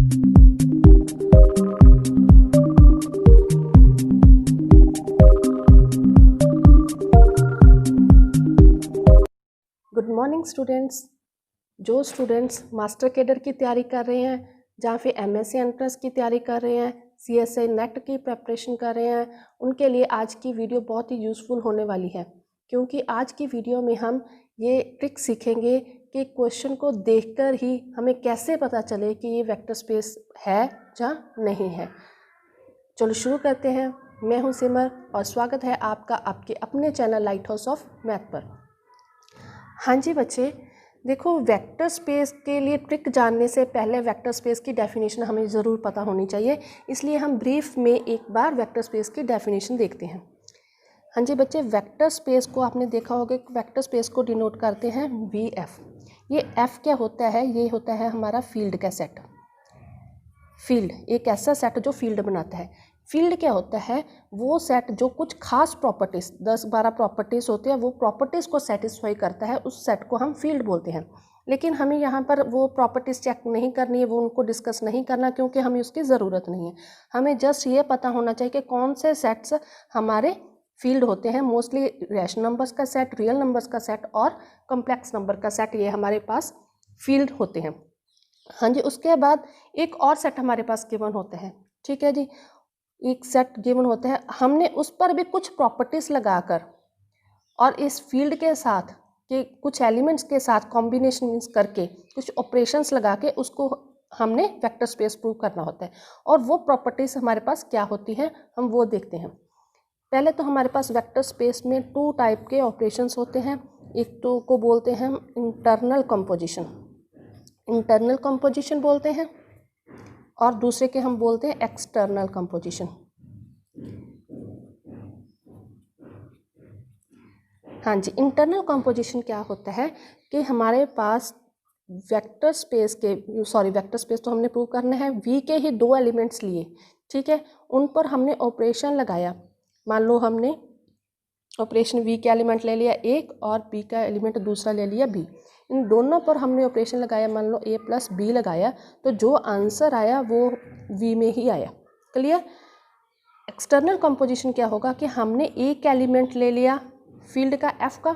Good morning students. जो students master cadre की तैयारी कर रहे हैं या फिर एमएससी एंट्रेंस की तैयारी कर रहे हैं, सीएसए नेट की प्रिपरेशन कर रहे हैं, उनके लिए आज की वीडियो बहुत ही यूज़फुल होने वाली है, क्योंकि आज की वीडियो में हम ये ट्रिक सीखेंगे कि क्वेश्चन को देखकर ही हमें कैसे पता चले कि ये वेक्टर स्पेस है या नहीं है। चलो शुरू करते हैं। मैं हूँ सिमर और स्वागत है आपका आपके अपने channel light house of math पर। हाँ जी बच्चे, देखो वेक्टर स्पेस के लिए ट्रिक जानने से पहले वेक्टर स्पेस की डेफिनेशन हमें ज़रूर पता होनी चाहिए, इसलिए हम ब्रीफ में एक बार वेक्टर स्पेस की डेफिनेशन देखते हैं। हाँ जी बच्चे, वेक्टर स्पेस को आपने देखा होगा कि वेक्टर स्पेस को डिनोट करते हैं VF। ये F क्या होता है? ये होता है हमारा फील्ड का सेट। फील्ड एक ऐसा सेट जो फील्ड बनाता है। फील्ड क्या होता है? वो सेट जो कुछ खास प्रॉपर्टीज़ 10-12 प्रॉपर्टीज़ होती है, वो प्रॉपर्टीज़ को सेटिस्फाई करता है, उस सेट को हम फील्ड बोलते हैं। लेकिन हमें यहाँ पर वो प्रॉपर्टीज़ चेक नहीं करनी है, वो उनको डिस्कस नहीं करना, क्योंकि हमें उसकी ज़रूरत नहीं है। हमें जस्ट ये पता होना चाहिए कि कौन से सेट्स हमारे फील्ड होते हैं। मोस्टली रैशनल नंबर्स का सेट, रियल नंबर्स का सेट और कॉम्प्लेक्स नंबर का सेट, ये हमारे पास फील्ड होते हैं। हाँ जी, उसके बाद एक और सेट हमारे पास गिवन होता है। ठीक है जी, एक सेट गिवन होता है, हमने उस पर भी कुछ प्रॉपर्टीज़ लगाकर और इस फील्ड के साथ के कुछ एलिमेंट्स के साथ कॉम्बिनेशन करके कुछ ऑपरेशंस लगा के उसको हमने वेक्टर स्पेस प्रूव करना होता है। और वो प्रॉपर्टीज़ हमारे पास क्या होती हैं, हम वो देखते हैं। पहले तो हमारे पास वेक्टर स्पेस में 2 टाइप के ऑपरेशंस होते हैं। एक तो को बोलते हैं हम इंटरनल कंपोजिशन बोलते हैं, और दूसरे के हम बोलते हैं एक्सटर्नल कंपोजिशन। हाँ जी, इंटरनल कंपोजिशन क्या होता है कि हमारे पास वेक्टर स्पेस तो हमने प्रूव करना है, V के ही 2 एलिमेंट्स लिए, ठीक है, उन पर हमने ऑपरेशन लगाया। मान लो हमने ऑपरेशन V का एलिमेंट ले लिया एक और B का एलिमेंट दूसरा ले लिया B, इन दोनों पर हमने ऑपरेशन लगाया, मान लो A + B लगाया, तो जो आंसर आया वो V में ही आया। क्लियर? एक्सटर्नल कंपोजिशन क्या होगा कि हमने एक एलिमेंट ले लिया फील्ड का F का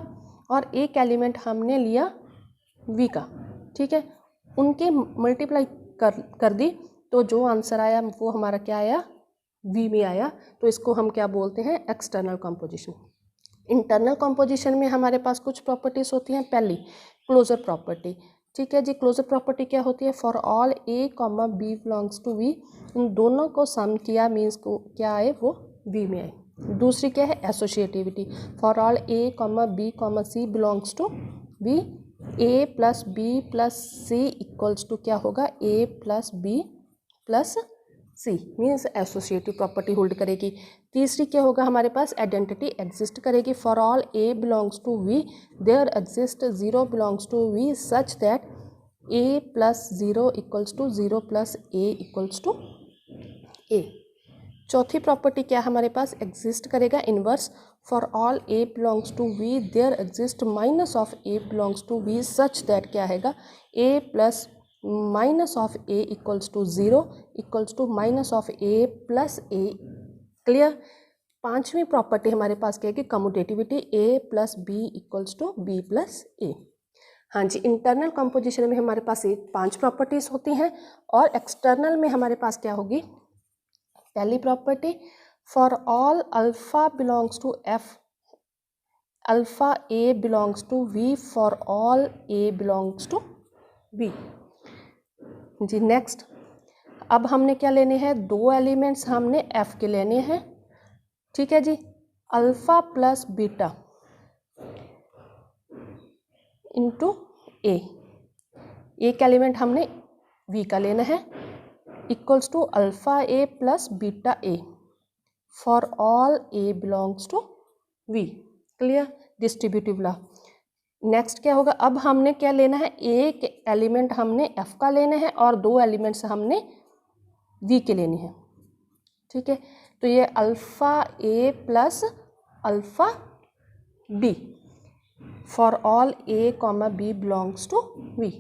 और एक एलिमेंट हमने लिया V का, ठीक है, उनके मल्टीप्लाई कर दी, तो जो आंसर आया वो हमारा क्या आया? V में आया। तो इसको हम क्या बोलते हैं? External composition. इंटरनल कंपोजिशन में हमारे पास कुछ प्रॉपर्टीज़ होती हैं। पहली क्लोजर प्रॉपर्टी, ठीक है जी। क्लोजर प्रॉपर्टी क्या होती है? For all A, B belongs to V, इन दोनों को सम किया मीन्स को क्या आए? वो V में आए। दूसरी क्या है? Associativity, for all A, B, C belongs to B, A + B + C equals to क्या होगा? A + B + C means associative property hold करेगी। तीसरी क्या होगा हमारे पास? आइडेंटिटी एग्जिस्ट करेगी, for all A belongs to V there exist 0 belongs to V such that A + 0 equals to 0 + A equals to A। चौथी प्रॉपर्टी क्या हमारे पास एग्जिस्ट करेगा? Inverse, for all A belongs to V there exist minus of A belongs to V such that क्या आएगा? A + minus of A equals to 0 equals to minus of A + A। Clear? पांचवी property हमारे पास क्या है कि commutativity, A + B equals to B + A। हाँ जी, internal composition में हमारे पास 5 प्रॉपर्टीज़ होती हैं और एक्सटर्नल में हमारे पास क्या होगी? पहली property, for all alpha belongs to F, alpha A belongs to V, for all A belongs to B जी। नेक्स्ट, अब हमने क्या लेने हैं? 2 एलिमेंट्स हमने F के लेने हैं, ठीक है जी। अल्फा + बीटा इंटू A, एक एलिमेंट हमने V का लेना है, equals to alpha A + beta A, for all A belongs to V। Clear? Distributive law. Next क्या होगा? अब हमने क्या लेना है? एक एलिमेंट हमने F का लेना है और 2 एलिमेंट्स हमने V के लेने हैं, ठीक है। तो ये alpha A + alpha B, for all A, B belongs to V।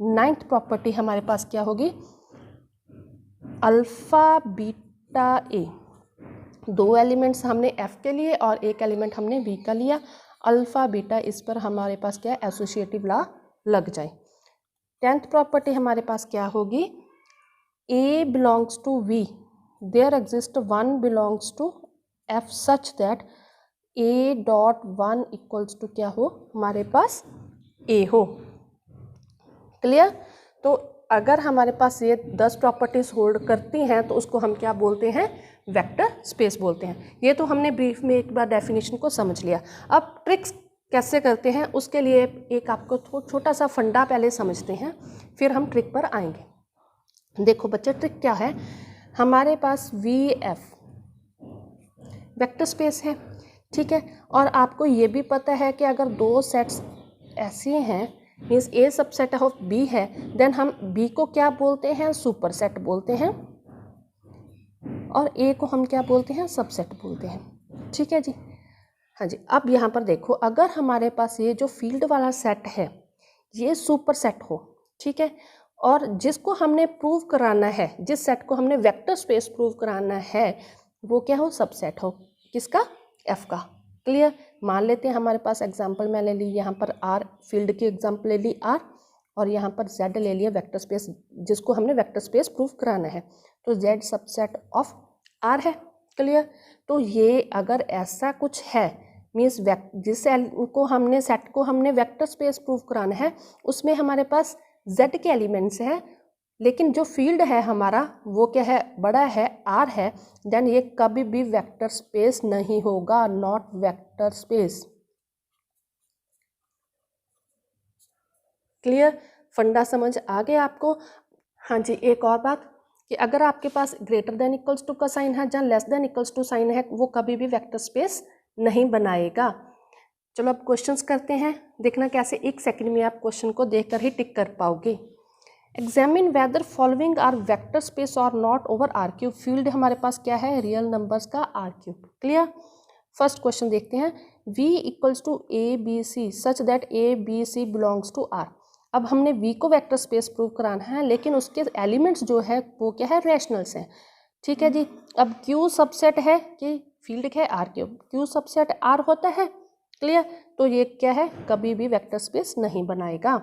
9th property हमारे पास क्या होगी? अल्फ़ा बीटा ए, दो एलिमेंट्स हमने F के लिए और एक एलिमेंट हमने V का लिया। अल्फ़ा बीटा, इस पर हमारे पास क्या है, एसोसिएटिव लॉ लग जाए। 10th प्रॉपर्टी हमारे पास क्या होगी, A belongs to V, there exist 1 belongs to F such that A.1 equals to क्या हो, हमारे पास A हो। क्लियर। तो अगर हमारे पास ये 10 प्रॉपर्टीज होल्ड करती हैं तो उसको हम क्या बोलते हैं, वेक्टर स्पेस बोलते हैं। ये तो हमने ब्रीफ में एक बार डेफिनेशन को समझ लिया। अब ट्रिक्स कैसे करते हैं उसके लिए एक आपको छोटा सा फंडा पहले समझते हैं, फिर हम ट्रिक पर आएंगे। देखो बच्चे, ट्रिक क्या है, हमारे पास VF वेक्टर स्पेस है, ठीक है। और आपको ये भी पता है कि अगर दो सेट्स ऐसे हैं, means A subset of B है, देन हम B को क्या बोलते हैं, सुपर सेट बोलते हैं, और A को हम क्या बोलते हैं, सबसेट बोलते हैं, ठीक है जी। हाँ जी, अब यहाँ पर देखो, अगर हमारे पास ये जो फील्ड वाला सेट है ये सुपर सेट हो, ठीक है, और जिसको हमने प्रूव कराना है, जिस सेट को हमने वेक्टर स्पेस प्रूव कराना है, वो क्या हो, सबसेट हो, किसका, F का। क्लियर। मान लेते हैं हमारे पास एग्जांपल मैंने ली यहाँ पर R, फील्ड की एग्जांपल ले ली R, और यहाँ पर Z ले लिया वेक्टर स्पेस, जिसको हमने वेक्टर स्पेस प्रूव कराना है, तो Z सबसेट ऑफ R है। क्लियर। तो ये अगर ऐसा कुछ है, मीन्स जिस को हमने सेट को हमने वेक्टर स्पेस प्रूव कराना है, उसमें हमारे पास Z के एलिमेंट्स हैं, लेकिन जो फील्ड है हमारा वो क्या है, बड़ा है, R है, देन ये कभी भी वेक्टर स्पेस नहीं होगा, नॉट वेक्टर स्पेस। क्लियर। फंडा समझ आ गया आपको। हाँ जी, एक और बात कि अगर आपके पास ग्रेटर देन इक्वल्स टू का साइन है या less than equals to sign है, वो कभी भी वेक्टर स्पेस नहीं बनाएगा। चलो अब क्वेश्चंस करते हैं, देखना कैसे 1 सेकंड में आप क्वेश्चन को देखकर ही टिक कर पाओगे। Examine whether following are vector space or not over R cube. Field हमारे पास क्या है, रियल नंबर्स का R cube. Clear. First question देखते हैं, V equals to ABC such that ABC belongs to R। अब हमने V को वेक्टर स्पेस प्रूव कराना है, लेकिन उसके एलिमेंट्स जो है वो क्या है, रैशनल्स हैं, ठीक है जी। अब Q सबसेट है कि फील्ड क्या है, R cube, Q subset R होता है। क्लियर। तो ये क्या है, कभी भी वेक्टर स्पेस नहीं बनाएगा।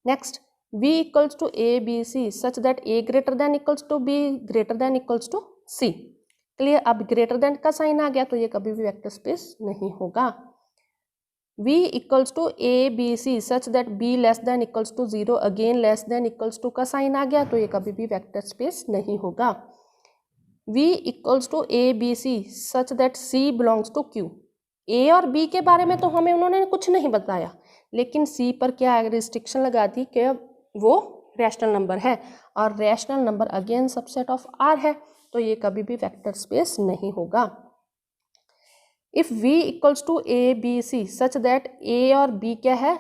Next, V equals to ABC such that A greater than equals to B greater than equals to C। Clear. अब ग्रेटर देन का साइन आ गया तो ये कभी भी वेक्टर स्पेस नहीं होगा। V equals to ABC such that B less than equals to 0, again less than equals to का साइन आ गया तो ये कभी भी वेक्टर स्पेस नहीं होगा। V equals to ABC such that C belongs to Q। A और B के बारे में तो हमें उन्होंने कुछ नहीं बताया, लेकिन C पर क्या रिस्ट्रिक्शन लगा दी कि वो रैशनल नंबर है, और rational number again subset of R है, तो ये कभी भी वेक्टर स्पेस नहीं होगा। If V equals to ABC such that A और B क्या है,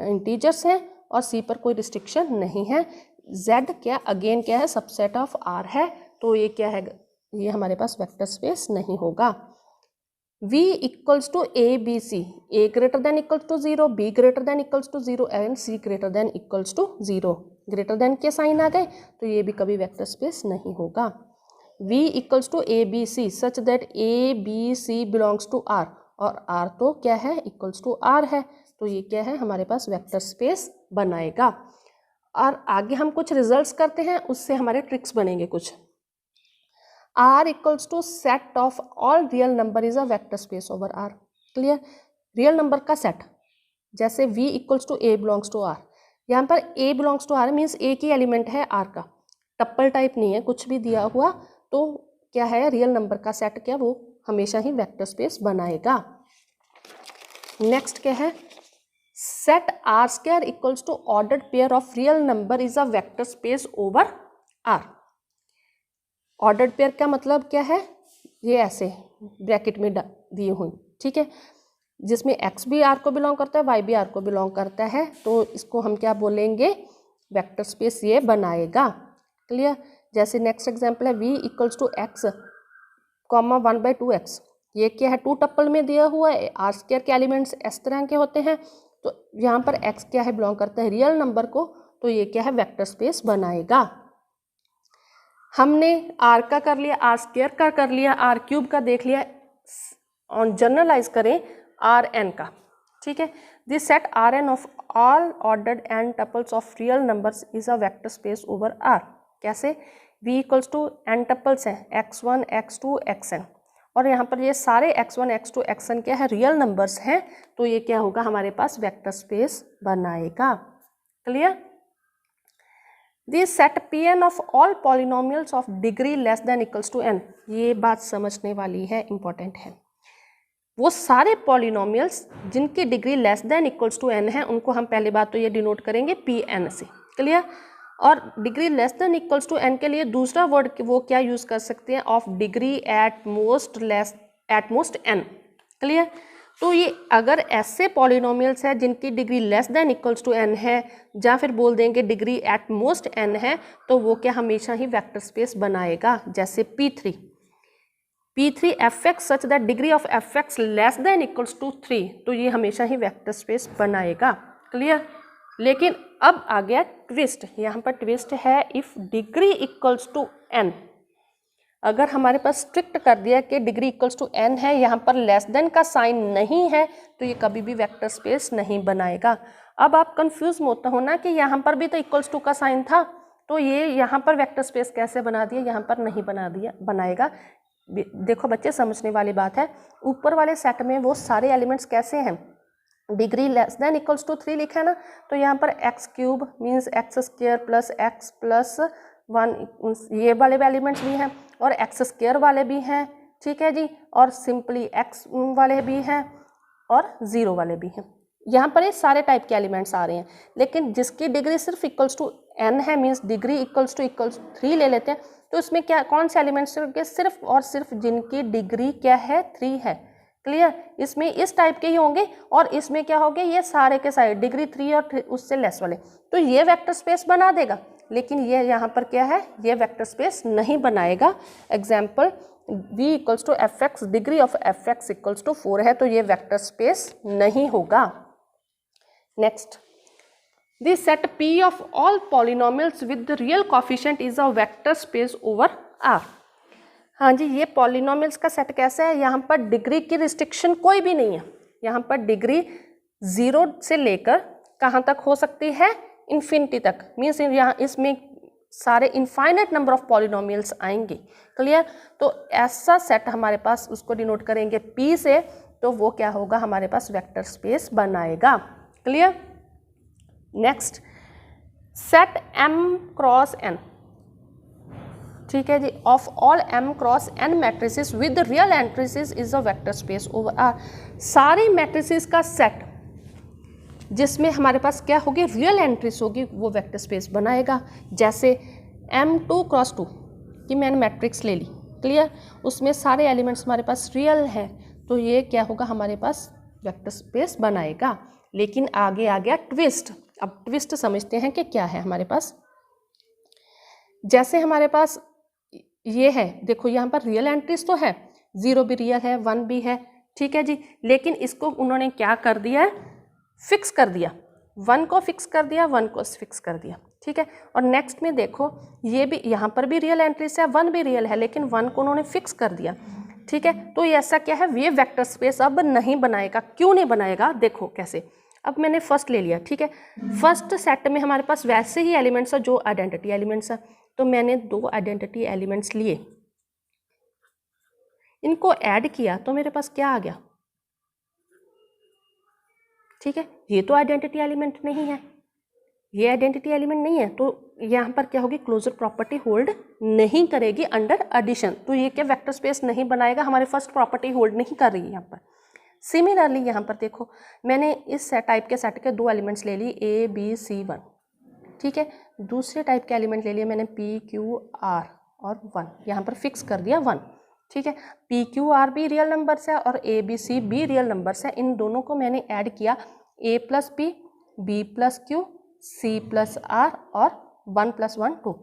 इंटीजर्स हैं, और C पर कोई रिस्ट्रिक्शन नहीं है, Z क्या अगेन क्या है, सबसेट ऑफ R है, तो ये क्या है, ये हमारे पास वेक्टर स्पेस नहीं होगा। V equals to ABC, A greater than equals to 0, B greater than equals to 0 and C greater than equals to 0, greater than के साइन आ गए तो ये भी कभी वेक्टर स्पेस नहीं होगा। V equals to ABC such that ABC belongs to R, और R तो क्या है, इक्वल्स टू R है, तो ये क्या है, हमारे पास वेक्टर स्पेस बनाएगा। और आगे हम कुछ रिजल्ट्स करते हैं, उससे हमारे ट्रिक्स बनेंगे कुछ। R equals to set of all real number is a vector space over R। Clear. Real number का सेट, जैसे V equals to A belongs to R, यहाँ पर A बिलोंग्स टू R मीन्स A की element है R का, टप्पल type नहीं है, कुछ भी दिया हुआ तो क्या है, रियल नंबर का सेट क्या, वो हमेशा ही वेक्टर स्पेस बनाएगा। नेक्स्ट क्या है, set R square equals to ordered pair of real number is a vector space over R। Ordered pair का मतलब क्या है, ये ऐसे ब्रैकेट में दिए हुए, ठीक है, जिसमें x भी R को बिलोंग करता है, y भी R को बिलोंग करता है, तो इसको हम क्या बोलेंगे, वेक्टर स्पेस ये बनाएगा। क्लियर। जैसे नेक्स्ट एग्जांपल है, v equals to x comma 1/2x, ये क्या है, 2 टप्पल में दिया हुआ है, R स्क्वायर के एलिमेंट्स इस तरह के होते हैं, तो यहाँ पर x क्या है, बिलोंग करता है रियल नंबर को, तो ये क्या है, वेक्टर स्पेस बनाएगा। हमने आर का कर लिया, आर स्क्वायर का कर लिया, आर क्यूब का देख लिया, और जनरलाइज करें आर एन का, ठीक है। This set R n of all ordered n tuples of real numbers is a vector space over R. कैसे? v equals to n tuples हैं, x1 x2 xn, और यहाँ पर ये सारे x1 x2 xn क्या है? रियल नंबर्स हैं, तो ये क्या होगा? हमारे पास वेक्टर स्पेस बनाएगा। Clear? This set Pn of all polynomials of degree less than equals to n, ये बात समझने वाली है, इंपॉर्टेंट है। वो सारे पॉलिनोमियल्स जिनकी degree less than equals to n है, उनको हम पहली बात तो ये डिनोट करेंगे Pn से। क्लियर? और degree less than equals to n के लिए दूसरा वर्ड वो क्या यूज कर सकते हैं? Of degree at most n। Clear? तो ये अगर ऐसे पॉलिनोमियल्स है जिनकी degree less than equals to n है, या फिर बोल देंगे डिग्री एट मोस्ट n है, तो वो क्या हमेशा ही वेक्टर स्पेस बनाएगा। जैसे P3 fx such that degree of fx less than equals to 3, तो ये हमेशा ही वेक्टर स्पेस बनाएगा। क्लियर? लेकिन अब आ गया ट्विस्ट। यहाँ पर ट्विस्ट है if degree equals to n, अगर हमारे पास स्ट्रिक्ट कर दिया कि डिग्री इक्वल्स टू n है, यहाँ पर लेस देन का साइन नहीं है, तो ये कभी भी वेक्टर स्पेस नहीं बनाएगा। अब आप कंफ्यूज मत होना कि यहाँ पर भी तो इक्वल्स टू का साइन था, तो ये यहाँ पर वेक्टर स्पेस कैसे बना दिया? यहाँ पर नहीं बनाएगा। देखो बच्चे, समझने वाली बात है। ऊपर वाले सेट में वो सारे एलिमेंट्स कैसे हैं? Degree less than equals to 3 लिखा है ना, तो यहाँ पर x cube means x square plus x plus 1, ये वाले भी एलिमेंट्स भी हैं, और एक्स स्क्वायर वाले भी हैं, ठीक है जी, और सिंपली एक्स वाले भी हैं, और 0 वाले भी हैं। यहाँ पर ये सारे टाइप के एलिमेंट्स आ रहे हैं, लेकिन जिसकी डिग्री सिर्फ इक्वल्स टू n है, मीन्स डिग्री इक्वल्स टू 3 ले लेते हैं, तो इसमें क्या कौन से एलिमेंट्स होंगे? सिर्फ और सिर्फ जिनकी डिग्री क्या है? 3 है। क्लियर? इसमें इस टाइप के ही होंगे, और इसमें क्या होंगे? ये सारे के सारे डिग्री 3 और उससे लेस वाले, तो ये वेक्टर स्पेस बना देगा। लेकिन ये यहाँ पर क्या है? ये वेक्टर स्पेस नहीं बनाएगा। Example v equals to f x, degree of f x equals to 4 है, तो ये वेक्टर स्पेस नहीं होगा। Next, this set P of all polynomials with real coefficient is a vector space over R। हाँ जी, ये polynomials का set कैसा है? यहाँ पर डिग्री की रिस्ट्रिक्शन कोई भी नहीं है। यहाँ पर डिग्री 0 से लेकर कहाँ तक हो सकती है? इन्फिनिटी तक, मीन्स यहाँ इसमें सारे इनफाइनाइट नंबर ऑफ पॉलिनोमियल्स आएंगे। क्लियर? तो ऐसा सेट हमारे पास, उसको डिनोट करेंगे P से, तो वो क्या होगा? हमारे पास वेक्टर स्पेस बनाएगा। Clear? Next, set M cross n, ठीक है जी, of all M cross n matrices with real entries is a vector space over R। सारी मैट्रिसेस का सेट जिसमें हमारे पास क्या होगी? रियल एंट्रीज होगी, वो वेक्टर स्पेस बनाएगा। जैसे M2 क्रॉस 2 की मैंने मैट्रिक्स ले ली। क्लियर? उसमें सारे एलिमेंट्स हमारे पास रियल हैं, तो ये क्या होगा? हमारे पास वेक्टर स्पेस बनाएगा। लेकिन आगे आ गया ट्विस्ट। अब ट्विस्ट समझते हैं कि क्या है हमारे पास। जैसे हमारे पास ये है, देखो यहाँ पर रियल एंट्रीज तो है, 0 भी रियल है, 1 भी है, ठीक है जी, लेकिन इसको उन्होंने क्या कर दिया है? फिक्स कर दिया। 1 को फिक्स कर दिया, 1 को फिक्स कर दिया, ठीक है। और नेक्स्ट में देखो, ये भी यहाँ पर भी रियल एंट्रीज है, 1 भी रियल है, लेकिन 1 को उन्होंने फिक्स कर दिया, ठीक है। तो ये ऐसा क्या है? ये वेक्टर स्पेस अब नहीं बनाएगा। क्यों नहीं बनाएगा? देखो कैसे। अब मैंने फर्स्ट ले लिया, ठीक है। फर्स्ट सेट में हमारे पास वैसे ही एलिमेंट्स है जो आइडेंटिटी एलिमेंट्स है, तो मैंने 2 आइडेंटिटी एलिमेंट्स लिए, इनको ऐड किया, तो मेरे पास क्या आ गया? ठीक है, ये तो आइडेंटिटी एलिमेंट नहीं है, ये आइडेंटिटी एलिमेंट नहीं है, तो यहाँ पर क्या होगी? क्लोजर प्रॉपर्टी होल्ड नहीं करेगी अंडर एडिशन, तो ये क्या वेक्टर स्पेस नहीं बनाएगा? हमारे फर्स्ट प्रॉपर्टी होल्ड नहीं कर रही है यहाँ पर। सिमिलरली यहाँ पर देखो, मैंने इस टाइप के सेट के 2 एलिमेंट्स ले लिए, A B C 1, ठीक है। दूसरे टाइप के एलिमेंट ले लिए मैंने P Q R और 1, यहाँ पर फिक्स कर दिया 1, ठीक है। P Q R भी रियल नंबर्स है और A B C भी रियल नंबर्स है। इन दोनों को मैंने ऐड किया, A plus P, B plus Q, C plus R और 1 प्लस 1 2।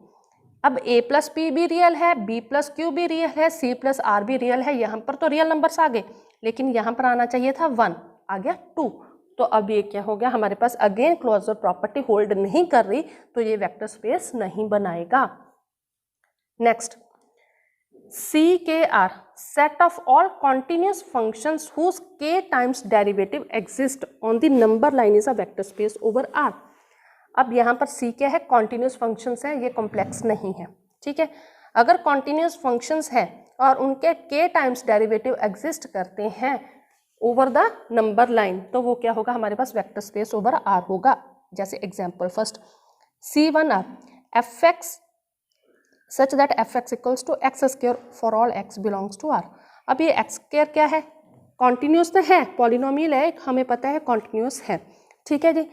अब A प्लस P भी रियल है, B प्लस Q भी रियल है, C प्लस R भी रियल है। यहाँ पर तो रियल नंबर्स आ गए, लेकिन यहाँ पर आना चाहिए था 1, आ गया 2। तो अब ये क्या हो गया? हमारे पास अगेन क्लोजर प्रॉपर्टी होल्ड नहीं कर रही, तो ये वेक्टर स्पेस नहीं बनाएगा। Next, CKR set of all continuous functions whose k times derivative exist on the number line is a vector space over R. अब यहाँ पर C क्या है, कॉन्टिन्यूस फंक्शंस है, ये कॉम्प्लेक्स नहीं है, ठीक है। अगर कॉन्टिन्यूस फंक्शंस है और उनके k टाइम्स डेरिवेटिव एग्जिस्ट करते हैं ओवर द नंबर लाइन, तो वो क्या होगा, हमारे पास वेक्टर स्पेस ओवर R होगा। जैसे example first, C1R fx such that fx equals to x square for all x belongs to R। अब ये एक्स स्क्वायर क्या है, कॉन्टिन्यूस तो है, पॉलिनोमियल है, हमें पता है कॉन्टिन्यूस है, ठीक है जी।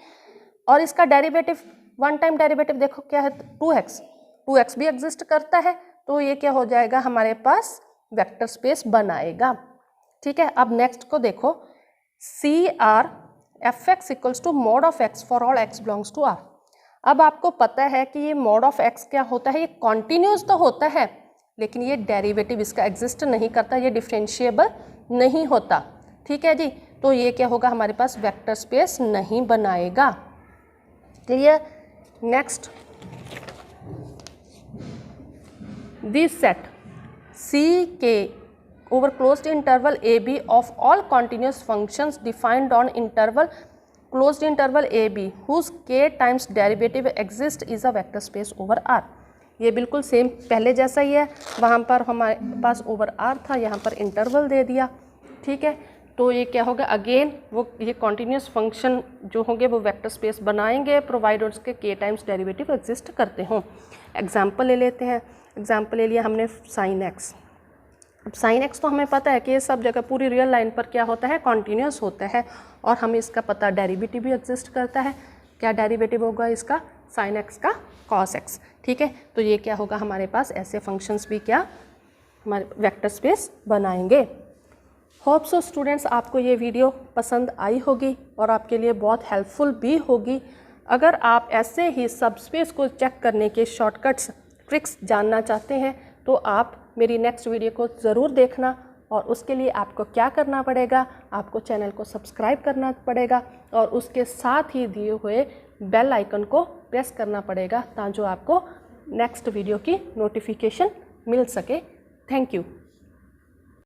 और इसका डेरिवेटिव, वन टाइम डेरिवेटिव देखो क्या है, 2x भी एग्जिस्ट करता है, तो ये क्या हो जाएगा, हमारे पास वेक्टर स्पेस बनाएगा, ठीक है। अब नेक्स्ट को देखो, CR fx equals to mod of x for all x belongs to R। अब आपको पता है कि ये मॉड ऑफ x क्या होता है, ये कॉन्टिन्यूस तो होता है लेकिन ये डेरिवेटिव इसका एग्जिस्ट नहीं करता, ये डिफरेंशिएबल नहीं होता, ठीक है जी। तो ये क्या होगा, हमारे पास वेक्टर स्पेस नहीं बनाएगा, clear. Next, this set CK over closed interval AB of all continuous functions defined on interval closed interval AB whose k times derivative exist is a vector space over R। ये बिल्कुल same पहले जैसा ही है, वहाँ पर हमारे पास over R था, यहाँ पर इंटरवल दे दिया, ठीक है। तो ये क्या होगा, अगेन वो ये कॉन्टिन्यूस फंक्शन जो होंगे वो वेक्टर स्पेस बनाएंगे प्रोवाइड उसके k टाइम्स डेरिवेटिव एग्जिस्ट करते हों। एग्जाम्पल ले लेते हैं, एग्जाम्पल ले लिया हमने साइन एक्स। अब साइन एक्स तो हमें पता है कि ये सब जगह पूरी रियल लाइन पर क्या होता है, कॉन्टिन्यूस होता है, और हमें इसका पता डेरिवेटिव भी एग्जिस्ट करता है। क्या डेरिवेटिव होगा इसका, साइन एक्स का कॉस एक्स, ठीक है। तो ये क्या होगा, हमारे पास ऐसे फंक्शंस भी क्या हमारे वेक्टर स्पेस बनाएंगे। होप सो स्टूडेंट्स आपको ये वीडियो पसंद आई होगी और आपके लिए बहुत हेल्पफुल भी होगी। अगर आप ऐसे ही सबस्पेस को चेक करने के शॉर्टकट्स ट्रिक्स जानना चाहते हैं तो आप मेरी नेक्स्ट वीडियो को ज़रूर देखना, और उसके लिए आपको क्या करना पड़ेगा, आपको चैनल को सब्सक्राइब करना पड़ेगा और उसके साथ ही दिए हुए बेल आइकन को प्रेस करना पड़ेगा ताकि आपको नेक्स्ट वीडियो की नोटिफिकेशन मिल सके। Thank you.